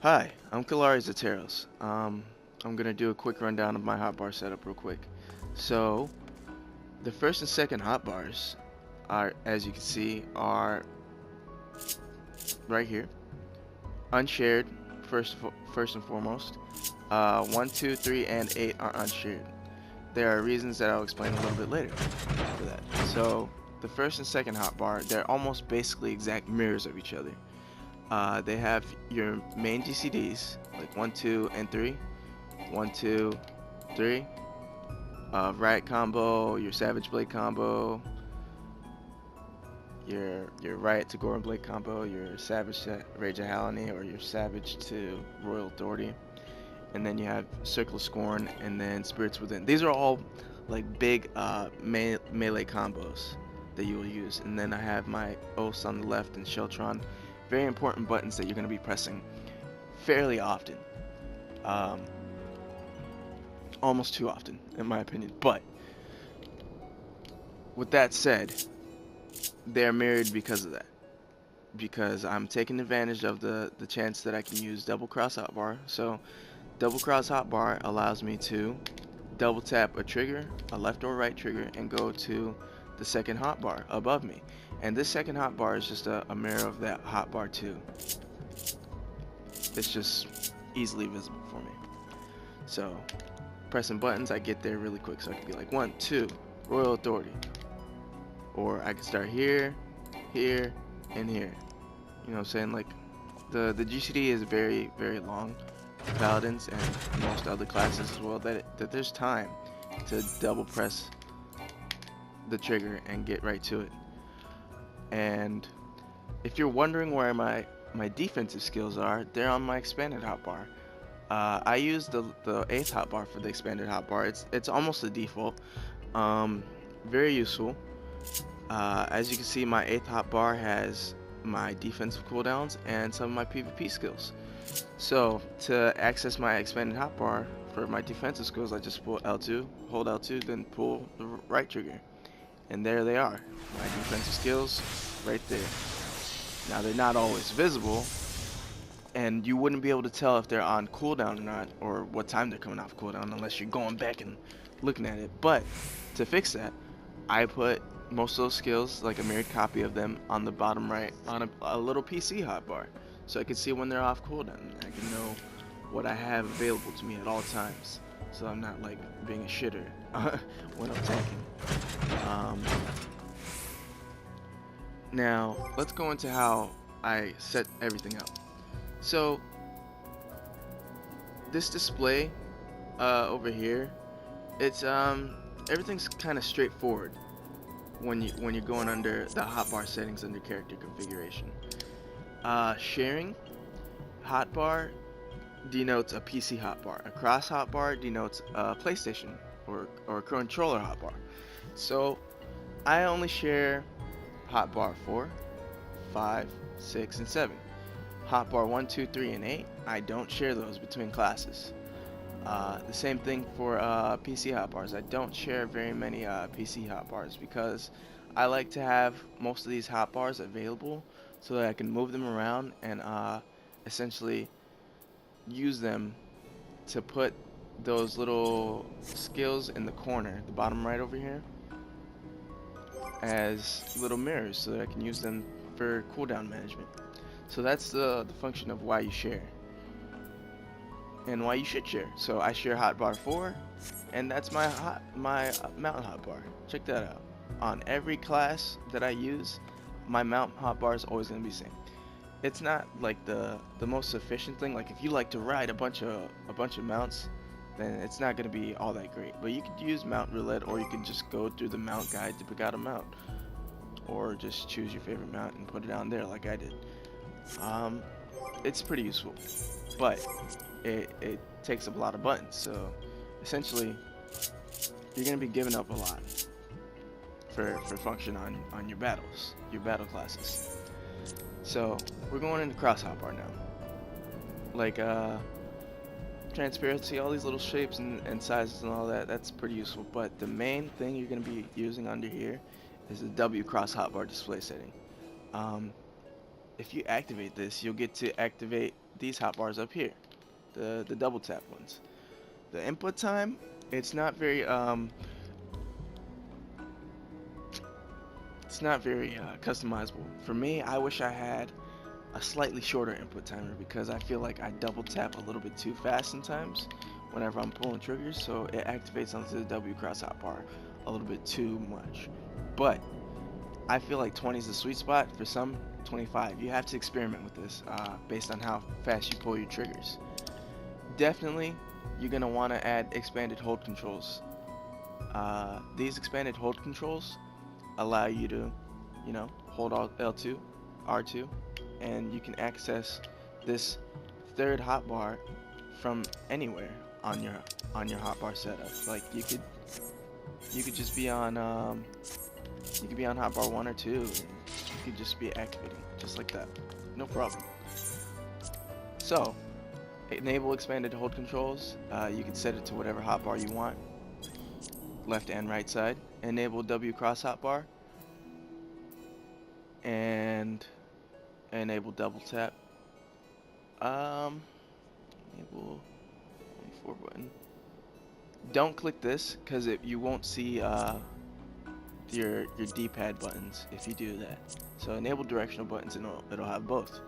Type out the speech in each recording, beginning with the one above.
Hi, I'm Kalari Zateros. I'm gonna do a quick rundown of my hotbar setup real quick. So, the first and second hotbars are, as you can see, are right here, unshared. First and foremost, 1, 2, 3, and 8 are unshared. There are reasons that I'll explain a little bit later for that. So, the first and second hotbar, they're almost basically exact mirrors of each other. They have your main GCDs, like 1, 2, and 3. 1, 2, 3. Riot combo, your Savage Blade combo, your Riot to Goron Blade combo, your Savage to Rage of Halony, or your Savage to Royal Authority. And then you have Circle of Scorn, and then Spirits Within. These are all like big melee combos that you will use. And then I have my Oaths on the left and Sheltron. Very important buttons that you're going to be pressing fairly often. Um, Almost too often, in my opinion. But with that said, they're mirrored because of that. Because I'm taking advantage of the chance that I can use double cross hotbar. So double cross hotbar allows me to double tap a trigger, a left or right trigger, and go to the second hotbar above me. And this second hotbar is just a mirror of that hotbar too. It's just easily visible for me. So pressing buttons, I get there really quick. So I can be like 1, 2, Royal Authority. Or I can start here, here, and here. You know what I'm saying? Like the GCD is very, very long for Paladins and most other classes as well, that there's time to double press the trigger and get right to it. And if you're wondering where my defensive skills are, they're on my expanded hotbar. I use the 8th hotbar for the expanded hotbar. It's almost the default. Very useful. As you can see, my 8th hotbar has my defensive cooldowns and some of my PvP skills. So to access my expanded hotbar for my defensive skills, I just pull L2, hold L2, then pull the right trigger. And there they are, my defensive skills right there. Now they're not always visible, and you wouldn't be able to tell if they're on cooldown or not, or what time they're coming off cooldown unless you're going back and looking at it. But to fix that, I put most of those skills, like a mirrored copy of them, on the bottom right on a little PC hotbar, so I can see when they're off cooldown. I can know what I have available to me at all times, so I'm not like being a shitter when I'm tanking. Um, Now let's go into how I set everything up. So this display over here, it's everything's kind of straightforward when you're going under the hotbar settings under character configuration. Sharing hotbar denotes a PC hotbar. A cross hotbar denotes a PlayStation or a controller hotbar. So I only share hotbar 4, 5, 6, and 7. Hotbar 1, 2, 3, and 8, I don't share those between classes. The same thing for PC hotbars. I don't share very many PC hotbars because I like to have most of these hotbars available so that I can move them around and essentially use them to put those little skills in the corner, the bottom right over here, as little mirrors so that I can use them for cooldown management. So that's the function of why you share and why you should share. So I share hotbar 4, and that's my mountain hotbar. Check that out. On every class that I use, my mount hotbar is always going to be the same. It's not like the most sufficient thing. Like if you like to ride a bunch of mounts, then it's not going to be all that great. But you could use mount roulette, or you could just go through the mount guide to pick out a mount, or just choose your favorite mount and put it on there like I did. It's pretty useful, but it takes up a lot of buttons. So essentially, you're going to be giving up a lot for function on your battles, your battle classes. So we're going into cross hotbar now. Like transparency, all these little shapes and sizes and all that, that's pretty useful. But the main thing you're going to be using under here is the W cross hotbar display setting. If you activate this, you'll get to activate these hotbars up here, the double tap ones. The input time, it's not very customizable. For me, I wish I had a slightly shorter input timer because I feel like I double tap a little bit too fast sometimes whenever I'm pulling triggers, so it activates onto the W cross hotbar a little bit too much. But I feel like 20 is the sweet spot for some. 25. You have to experiment with this based on how fast you pull your triggers. Definitely, you're gonna want to add expanded hold controls. These expanded hold controls allow you to, hold alt L2, R2, and you can access this third hotbar from anywhere on your hotbar setup. Like you could just be on hotbar 1 or 2, and you could just be activating just like that, no problem. So enable expanded hold controls. You can set it to whatever hotbar you want, left and right side. Enable W cross hotbar and enable double tap. Enable 4 button. Don't click this because you won't see your D-pad buttons if you do that. So enable directional buttons and it'll have both.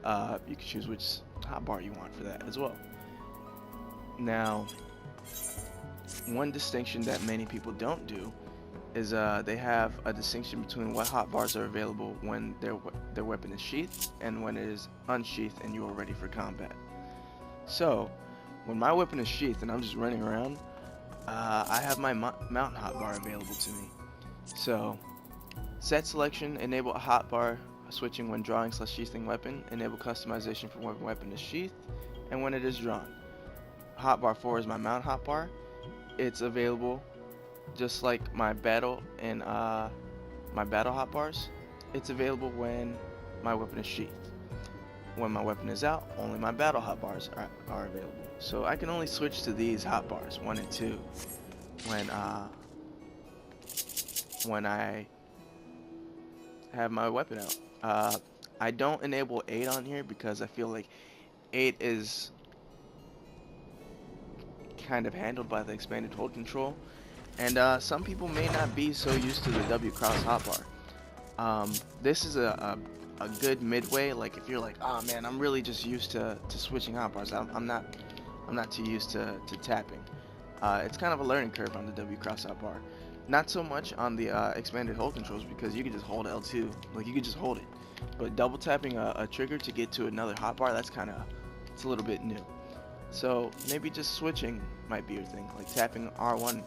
You can choose which hotbar you want for that as well. Now, one distinction that many people don't do is they have a distinction between what hotbars are available when their weapon is sheathed and when it is unsheathed and you are ready for combat. So, when my weapon is sheathed and I'm just running around, I have my mount hotbar available to me. So, set selection, enable a hotbar switching when drawing / sheathing weapon, enable customization for when weapon is sheathed and when it is drawn. Hotbar 4 is my mount hotbar. It's available just like my battle and my battle hotbars. It's available when my weapon is sheathed. When my weapon is out, only my battle hotbars are available. So I can only switch to these hotbars 1 and 2 when I have my weapon out. I don't enable 8 on here because I feel like 8 is kind of handled by the expanded hold control, and some people may not be so used to the W cross hotbar. This is a good midway. Like if you're like, oh man, I'm really just used to switching hotbars. I'm not too used to tapping. It's kind of a learning curve on the W cross hotbar. Not so much on the expanded hold controls because you can just hold L2, like you can just hold it. But double tapping a trigger to get to another hotbar, it's a little bit new. So maybe just switching might be your thing, like tapping R1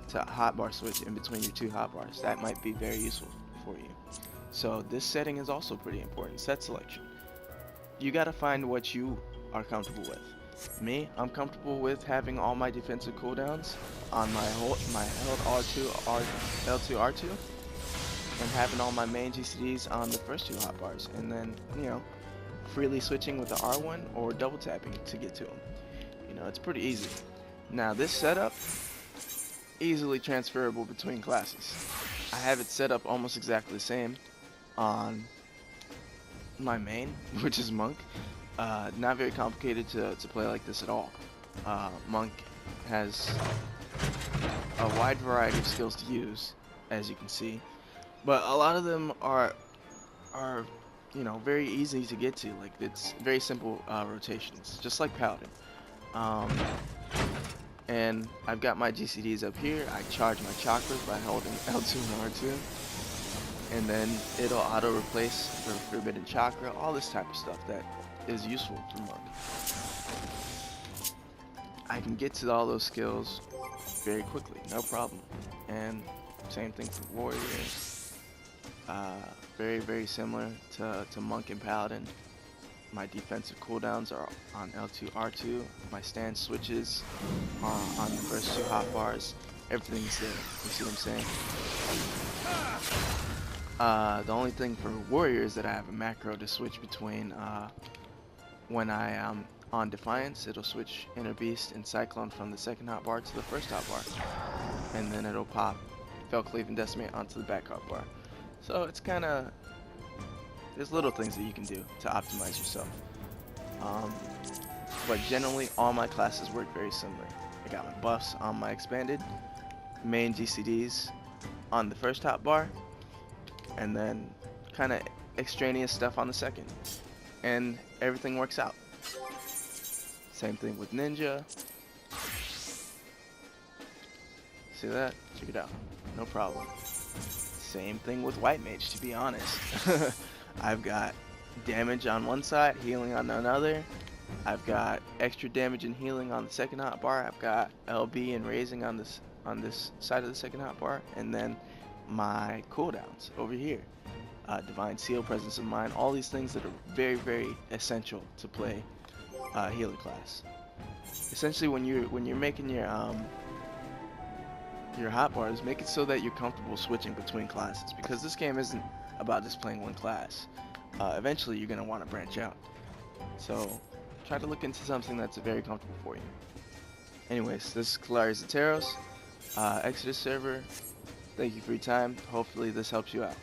to hotbar switch in between your 2 hotbars. That might be very useful for you. So this setting is also pretty important, set selection. You gotta find what you are comfortable with. Me, I'm comfortable with having all my defensive cooldowns on my held R2, L2, R2, and having all my main GCDs on the first 2 hotbars, and then, freely switching with the R1 or double tapping to get to them. It's pretty easy. Now this setup, easily transferable between classes. I have it set up almost exactly the same on my main, which is Monk. Not very complicated to play like this at all. Monk has a wide variety of skills to use, as you can see, but a lot of them are very easy to get to. Like it's very simple rotations, just like Paladin. And I've got my GCDs up here. I charge my chakras by holding L2 and R2, and then it'll auto replace for Forbidden Chakra, all this type of stuff that is useful for Monk. I can get to all those skills very quickly, no problem. And same thing for Warrior. Very, very similar to Monk and Paladin. My defensive cooldowns are on L2, R2. My stance switches on the first 2 hotbars. Everything's there. You see what I'm saying? The only thing for Warrior is that I have a macro to switch between. When I am on Defiance, it'll switch Inner Beast and Cyclone from the second hotbar to the first hotbar, and then it'll pop Fell Cleave and Decimate onto the back hotbar. So it's kind of, there's little things that you can do to optimize yourself. Um, but generally, all my classes work very similar. I got my buffs on my expanded, main GCDs on the first hotbar, and then kind of extraneous stuff on the second. And everything works out. Same thing with ninja. See that? Check it out. No problem. Same thing with white mage, to be honest. I've got damage on one side, healing on another. I've got extra damage and healing on the second hotbar. I've got LB and raising on this side of the second hotbar, and then my cooldowns over here. Divine Seal, Presence of Mind, all these things that are very, very essential to play healer class. Essentially, when you're making your hotbars, make it so that you're comfortable switching between classes, because this game isn't about just playing one class. Eventually, you're gonna want to branch out. So try to look into something that's very comfortable for you. Anyways, this is Kalari Zateros, Exodus server. Thank you for your time. Hopefully, this helps you out.